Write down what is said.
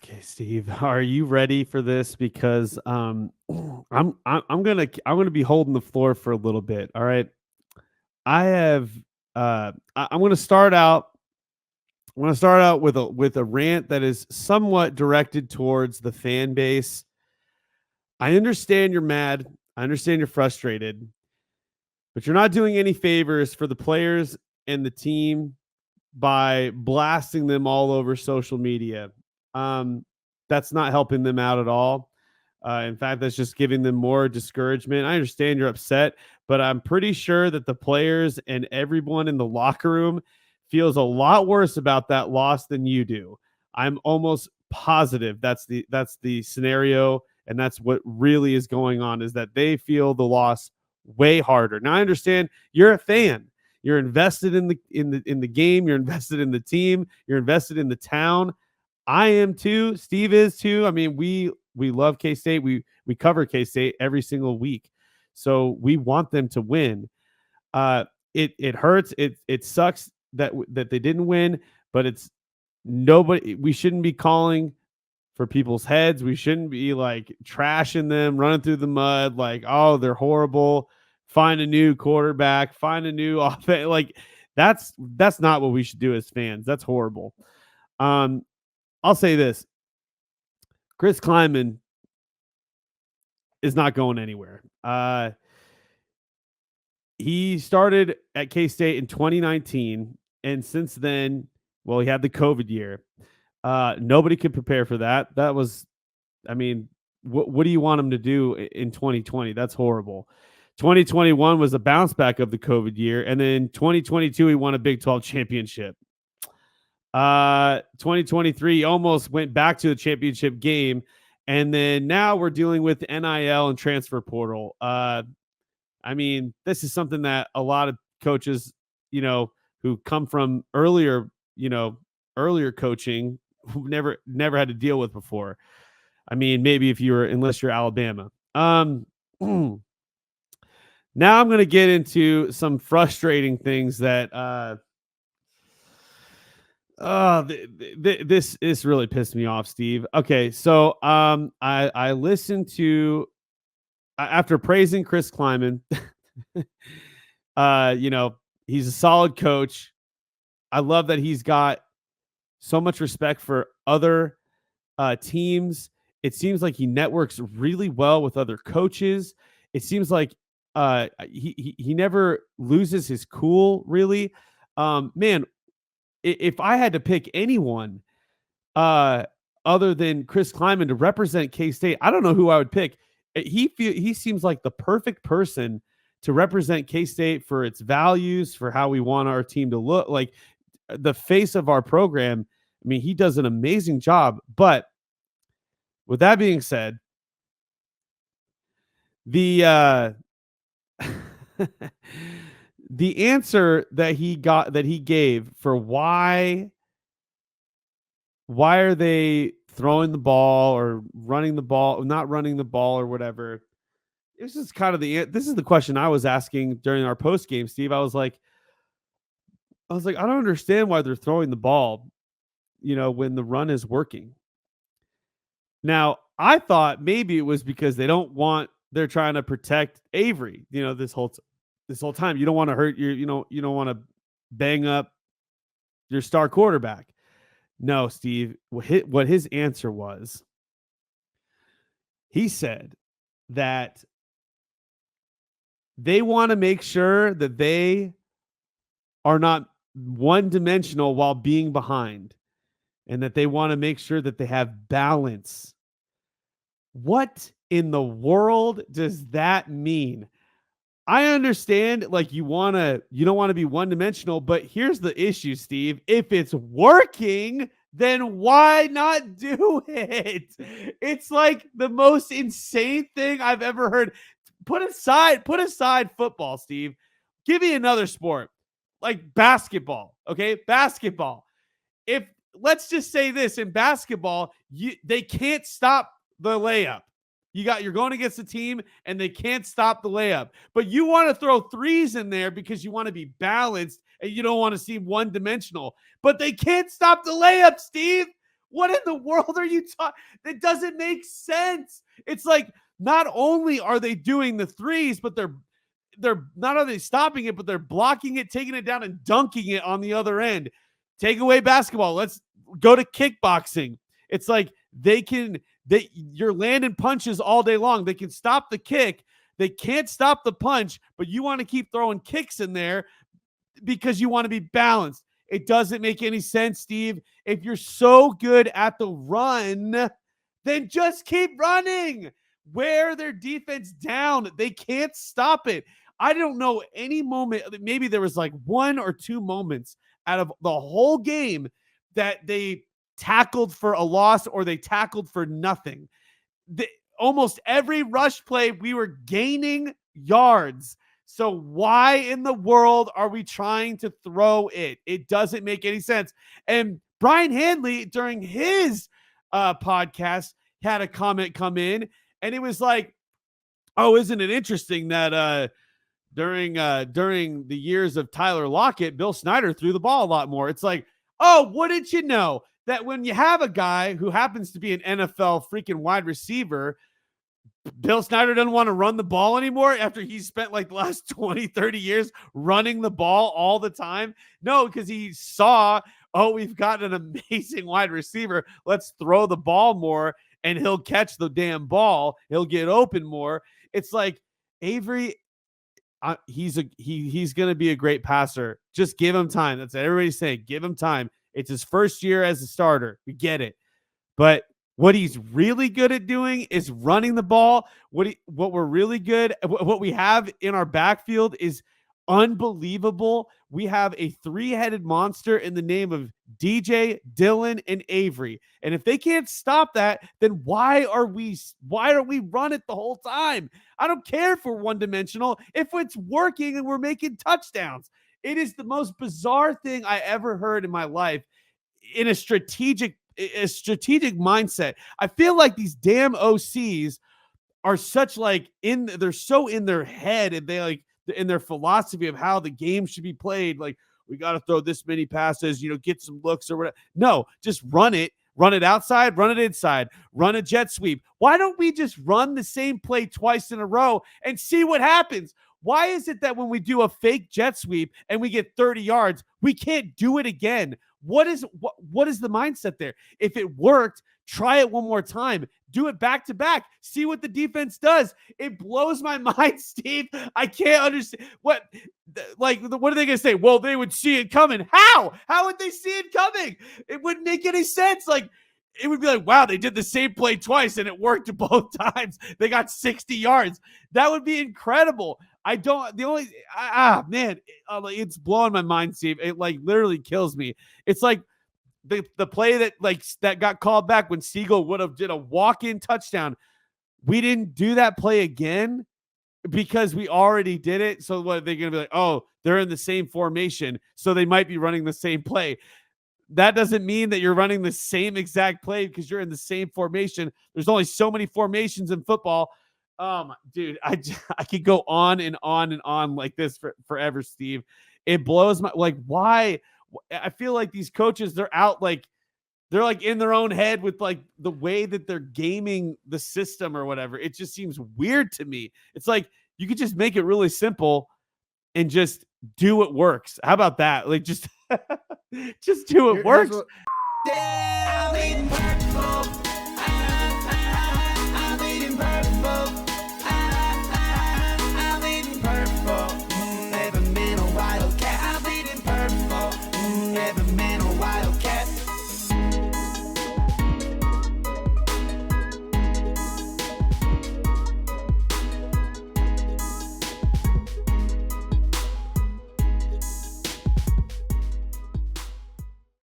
Okay, Steve, are you ready for this? Because I'm gonna be holding the floor for a little bit. All right, I have I'm gonna start out. I'm gonna start out with a rant that is somewhat directed towards the fan base. I understand you're mad. I understand you're frustrated, but you're not doing any favors for the players and the team by blasting them all over social media. Um, that's not helping them out at all. In fact, that's just giving them more discouragement. I understand you're upset, but I'm pretty sure that the players and everyone in the locker room feels a lot worse about that loss than you do. I'm almost positive that's the scenario, and that's what really is going on, is that they feel the loss way harder. Now I understand you're a fan. You're invested in the game. You're invested in the team. You're invested in the town. I am too. Steve is too. I mean, we love K State. We cover K State every single week, so we want them to win. Uh, it hurts. It sucks that they didn't win, but it's nobody. We shouldn't be calling for people's heads. We shouldn't be like trashing them, running through the mud, like, oh, they're horrible. Find a new quarterback, find a new offense. Like that's not what we should do as fans. That's horrible. Um, I'll say this: Chris Klieman is not going anywhere. He started at K State in 2019, and since then, well, he had the COVID year. Nobody could prepare for that. That was, I mean, what do you want him to do in 2020? That's horrible. 2021 was a bounce back of the COVID year, and then 2022 he won a Big 12 championship. 2023 almost went back to the championship game, and then now we're dealing with NIL and transfer portal. I mean, this is something that a lot of coaches, who come from earlier coaching, who never had to deal with before. I mean, maybe unless you're Alabama. Now I'm going to get into some frustrating things that this really pissed me off, Steve. Okay, so I listened to, after praising Chris Klieman. He's a solid coach. I love that he's got so much respect for other teams. It seems like he networks really well with other coaches. It seems like he never loses his cool, really. Man, if I had to pick anyone uh, other than Chris Klieman to represent K-State, I don't know who I would pick. He seems like the perfect person to represent K-State for its values, for how we want our team to look, like the face of our program. I mean, he does an amazing job. But with that being said, the the answer that he gave for why are they throwing the ball or running the ball, not running the ball or whatever. This is kind of this is the question I was asking during our post game, Steve. I was like, I don't understand why they're throwing the ball, when the run is working. Now, I thought maybe it was because they're trying to protect Avery, this whole time. You don't want to hurt you don't want to bang up your star quarterback. No, Steve, what his answer was, he said that they want to make sure that they are not one dimensional while being behind, and that they want to make sure that they have balance. What in the world does that mean? I understand, like, you don't want to be one dimensional, but here's the issue, Steve. If it's working, then why not do it? It's like the most insane thing I've ever heard. Put aside football, Steve. Give me another sport, like basketball. Okay, basketball. If Let's just say this, in basketball, they can't stop the layup. You're going against a team and they can't stop the layup. But you want to throw threes in there because you want to be balanced and you don't want to seem one dimensional. But they can't stop the layup, Steve. What in the world are you talking? That doesn't make sense. It's like not only are they doing the threes, but they're not only stopping it, but they're blocking it, taking it down, and dunking it on the other end. Take away basketball. Let's go to kickboxing. It's like you're landing punches all day long. They can stop the kick. They can't stop the punch, but you want to keep throwing kicks in there because you want to be balanced. It doesn't make any sense, Steve. If you're so good at the run, then just keep running. Wear their defense down. They can't stop it. I don't know any moment. Maybe there was like 1 or 2 moments out of the whole game that they tackled for a loss or they tackled for nothing. Almost every rush play, we were gaining yards. So why in the world are we trying to throw it? It doesn't make any sense. And Brian Handley, during his podcast, had a comment come in, and it was like, oh, isn't it interesting that during the years of Tyler Lockett, Bill Snyder threw the ball a lot more. It's like, oh, wouldn't you know that when you have a guy who happens to be an NFL freaking wide receiver, Bill Snyder doesn't want to run the ball anymore after he spent like the last 20, 30 years running the ball all the time? No, because he saw, oh, we've got an amazing wide receiver. Let's throw the ball more and he'll catch the damn ball. He'll get open more. It's like, Avery, he's going to be a great passer. Just give him time. That's what everybody's saying. Give him time. It's his first year as a starter. We get it. But what he's really good at doing is running the ball. What we're really good, what we have in our backfield is unbelievable. We have a 3-headed monster in the name of DJ, Dylan, and Avery. And if they can't stop that, then why don't we run it the whole time? I don't care if we're one-dimensional. If it's working and we're making touchdowns. It is the most bizarre thing I ever heard in my life in a strategic mindset. I feel like these damn OCs are such like they're so in their head, and they like in their philosophy of how the game should be played. Like, we got to throw this many passes, get some looks or whatever. No, just run it outside, run it inside, run a jet sweep. Why don't we just run the same play twice in a row and see what happens? Why is it that when we do a fake jet sweep and we get 30 yards, we can't do it again? What is the mindset there? If it worked, try it one more time. Do it back to back. See what the defense does. It blows my mind, Steve. I can't understand what are they going to say? Well, they would see it coming. How? How would they see it coming? It wouldn't make any sense. Like, it would be like, wow, they did the same play twice and it worked both times. They got 60 yards. That would be incredible. It's blowing my mind, Steve. It like literally kills me. It's like the play that got called back when Siegel would have did a walk-in touchdown. We didn't do that play again because we already did it. So what are they going to be like? Oh, they're in the same formation, so they might be running the same play. That doesn't mean that you're running the same exact play because you're in the same formation. There's only so many formations in football. Dude, I could go on and on and on like this forever, Steve. It blows my, like, why? I feel like these coaches, they're in their own head with like the way that they're gaming the system or whatever. It just seems weird to me. It's like, you could just make it really simple and just do what works. How about that? Like, just do what works.